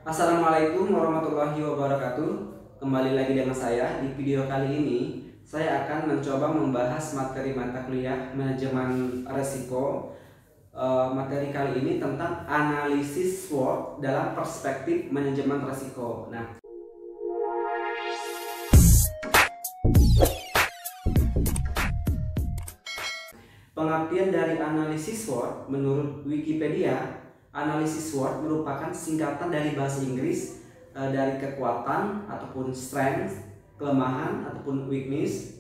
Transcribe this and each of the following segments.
Assalamualaikum warahmatullahi wabarakatuh. Kembali lagi dengan saya. Di video kali ini saya akan mencoba membahas materi mata kuliah manajemen resiko. Materi kali ini tentang analisis SWOT dalam perspektif manajemen resiko. Nah, pengertian dari analisis SWOT menurut Wikipedia, analisis SWOT merupakan singkatan dari bahasa Inggris dari kekuatan ataupun strength, kelemahan ataupun weakness,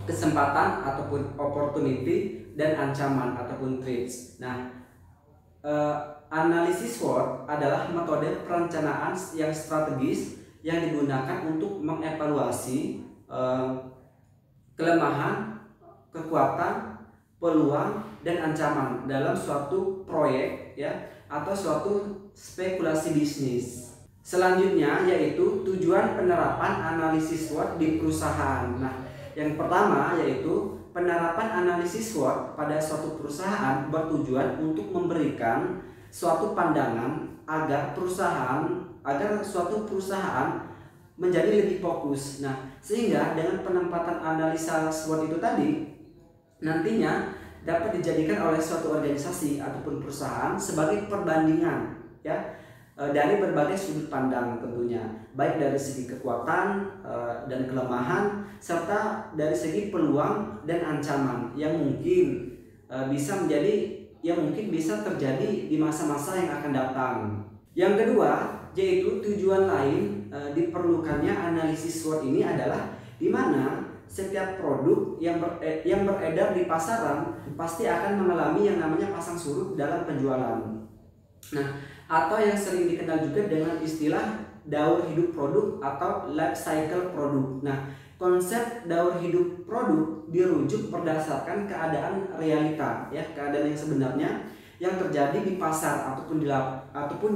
kesempatan ataupun opportunity, dan ancaman ataupun threats. Nah, analisis SWOT adalah metode perencanaan yang strategis yang digunakan untuk mengevaluasi kelemahan, kekuatan, peluang, dan ancaman dalam suatu proyek atau suatu spekulasi bisnis. Selanjutnya yaitu tujuan penerapan analisis SWOT di perusahaan. Nah, yang pertama yaitu penerapan analisis SWOT pada suatu perusahaan bertujuan untuk memberikan suatu pandangan agar suatu perusahaan menjadi lebih fokus. Nah, sehingga dengan penempatan analisa SWOT itu tadi nantinya dapat dijadikan oleh suatu organisasi ataupun perusahaan sebagai perbandingan dari berbagai sudut pandang, tentunya baik dari segi kekuatan dan kelemahan serta dari segi peluang dan ancaman yang mungkin bisa terjadi di masa-masa yang akan datang. Yang kedua yaitu tujuan lain diperlukannya analisis SWOT ini adalah di mana setiap produk yang beredar di pasaran pasti akan mengalami yang namanya pasang surut dalam penjualan. Nah, atau yang sering dikenal juga dengan istilah daur hidup produk atau life cycle produk. Nah, konsep daur hidup produk dirujuk berdasarkan keadaan realita, keadaan yang sebenarnya yang terjadi di pasar ataupun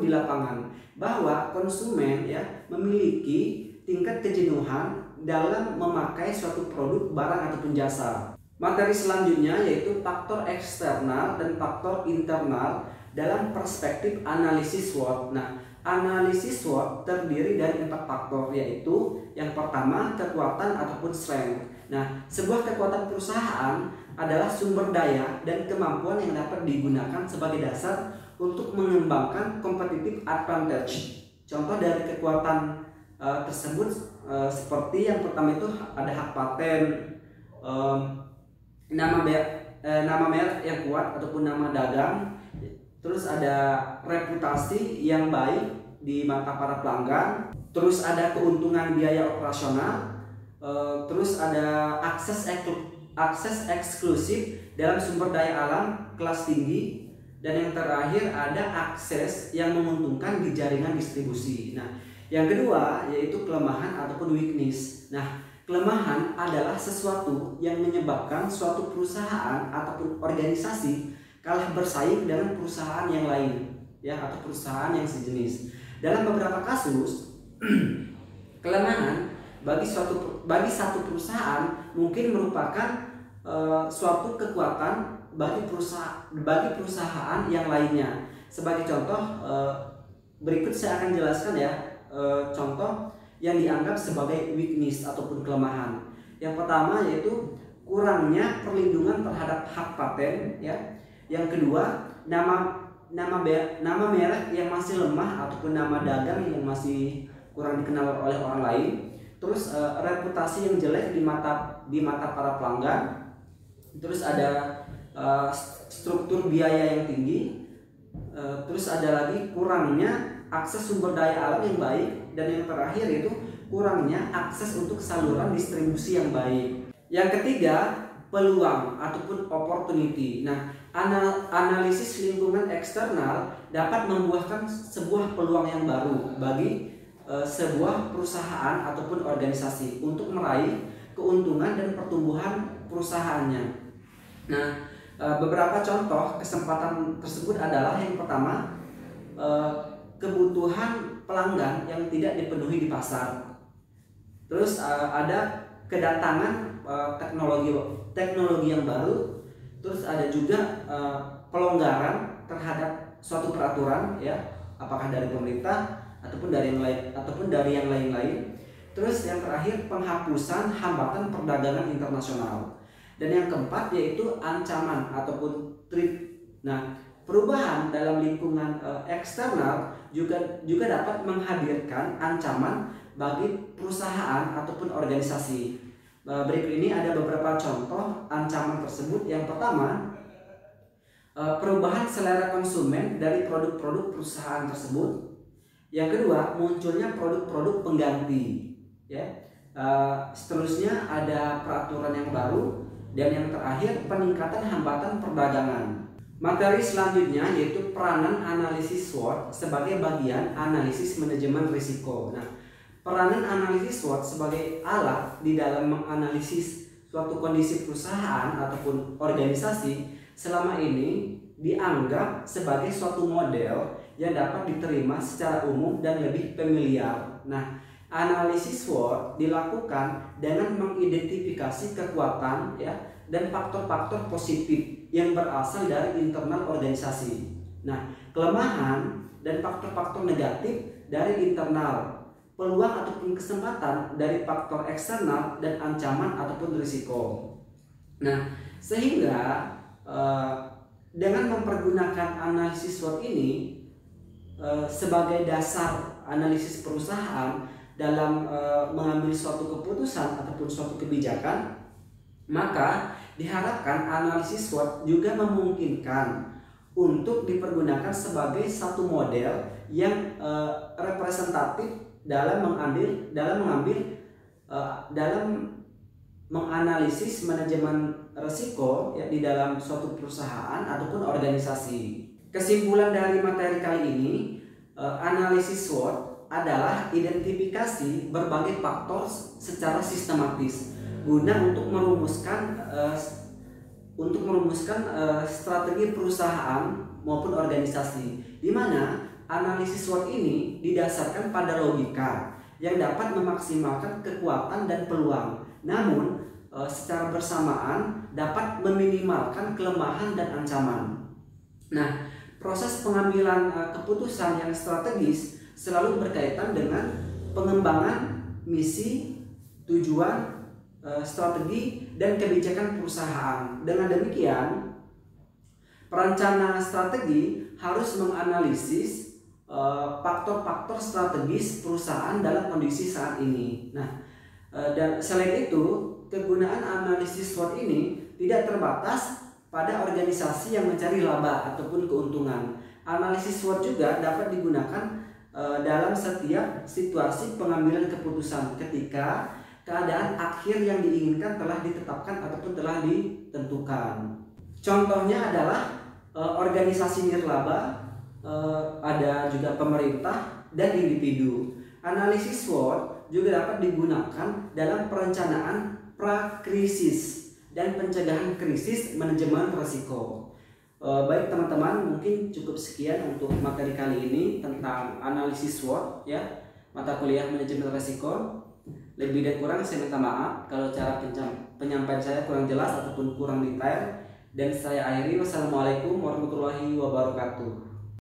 di lapangan, bahwa konsumen memiliki tingkat kejenuhan dalam memakai suatu produk, barang ataupun jasa. Materi selanjutnya yaitu faktor eksternal dan faktor internal dalam perspektif analisis SWOT. Nah, analisis SWOT terdiri dari 4 faktor, yaitu yang pertama kekuatan ataupun strength. Nah, sebuah kekuatan perusahaan adalah sumber daya dan kemampuan yang dapat digunakan sebagai dasar untuk mengembangkan competitive advantage. Contoh dari kekuatan tersebut seperti yang pertama itu ada hak paten, nama merek yang kuat ataupun nama dagang, terus ada reputasi yang baik di mata para pelanggan, terus ada keuntungan biaya operasional, terus ada akses eksklusif dalam sumber daya alam kelas tinggi, dan yang terakhir ada akses yang menguntungkan di jaringan distribusi. Nah, yang kedua yaitu kelemahan ataupun weakness. Nah, kelemahan adalah sesuatu yang menyebabkan suatu perusahaan ataupun organisasi kalah bersaing dengan perusahaan yang lain, atau perusahaan yang sejenis. Dalam beberapa kasus, kelemahan bagi satu perusahaan mungkin merupakan suatu kekuatan bagi perusahaan yang lainnya. Sebagai contoh, berikut saya akan jelaskan contoh yang dianggap sebagai weakness ataupun kelemahan. Yang pertama yaitu kurangnya perlindungan terhadap hak paten, Yang kedua, nama merek yang masih lemah ataupun nama dagang yang masih kurang dikenal oleh orang lain. Terus reputasi yang jelek di mata para pelanggan. Terus ada struktur biaya yang tinggi. Terus ada lagi kurangnya akses sumber daya alam yang baik, dan yang terakhir yaitu kurangnya akses untuk saluran distribusi yang baik. Yang ketiga, peluang ataupun opportunity. Nah, analisis lingkungan eksternal dapat membuahkan sebuah peluang yang baru bagi sebuah perusahaan ataupun organisasi untuk meraih keuntungan dan pertumbuhan perusahaannya. Nah, beberapa contoh kesempatan tersebut adalah yang pertama, kebutuhan pelanggan yang tidak dipenuhi di pasar. Terus ada kedatangan teknologi yang baru. Terus ada juga pelonggaran terhadap suatu peraturan, apakah dari pemerintah ataupun dari yang lain-lain. Terus yang terakhir, penghapusan hambatan perdagangan internasional. Dan yang keempat yaitu ancaman ataupun threat. Nah, perubahan dalam lingkungan eksternal juga dapat menghadirkan ancaman bagi perusahaan ataupun organisasi. Berikut ini ada beberapa contoh ancaman tersebut. Yang pertama, perubahan selera konsumen dari produk-produk perusahaan tersebut. Yang kedua, munculnya produk-produk pengganti. Ya, seterusnya ada peraturan yang baru, dan yang terakhir peningkatan hambatan perdagangan. Materi selanjutnya yaitu peranan analisis SWOT sebagai bagian analisis manajemen risiko. Nah, peranan analisis SWOT sebagai alat di dalam menganalisis suatu kondisi perusahaan ataupun organisasi selama ini dianggap sebagai suatu model yang dapat diterima secara umum dan lebih familiar. Nah, analisis SWOT dilakukan dengan mengidentifikasi kekuatan dan faktor-faktor positif yang berasal dari internal organisasi. Nah, kelemahan dan faktor-faktor negatif dari internal, peluang ataupun kesempatan dari faktor eksternal, dan ancaman ataupun risiko. Nah, sehingga dengan mempergunakan analisis SWOT ini sebagai dasar analisis perusahaan dalam mengambil suatu keputusan ataupun suatu kebijakan, maka diharapkan analisis SWOT juga memungkinkan untuk dipergunakan sebagai satu model yang representatif dalam menganalisis manajemen risiko di dalam suatu perusahaan ataupun organisasi. Kesimpulan dari materi kali ini, analisis SWOT adalah identifikasi berbagai faktor secara sistematis guna untuk merumuskan strategi perusahaan maupun organisasi, di mana analisis SWOT ini didasarkan pada logika yang dapat memaksimalkan kekuatan dan peluang, namun secara bersamaan dapat meminimalkan kelemahan dan ancaman. Nah, proses pengambilan keputusan yang strategis selalu berkaitan dengan pengembangan misi, tujuan, strategi, dan kebijakan perusahaan. Dengan demikian, perencana strategi harus menganalisis faktor-faktor strategis perusahaan dalam kondisi saat ini. Nah, dan selain itu, kegunaan analisis SWOT ini tidak terbatas pada organisasi yang mencari laba ataupun keuntungan. Analisis SWOT juga dapat digunakan dalam setiap situasi pengambilan keputusan ketika keadaan akhir yang diinginkan telah ditetapkan ataupun telah ditentukan. Contohnya adalah organisasi nirlaba, ada juga pemerintah dan individu. Analisis SWOT juga dapat digunakan dalam perencanaan prakrisis dan pencegahan krisis manajemen risiko. Baik teman-teman, mungkin cukup sekian untuk materi kali ini tentang analisis SWOT mata kuliah manajemen risiko. Lebih dan kurang saya minta maaf kalau cara penyampaian saya kurang jelas ataupun kurang detail, dan saya akhiri. Wassalamualaikum warahmatullahi wabarakatuh.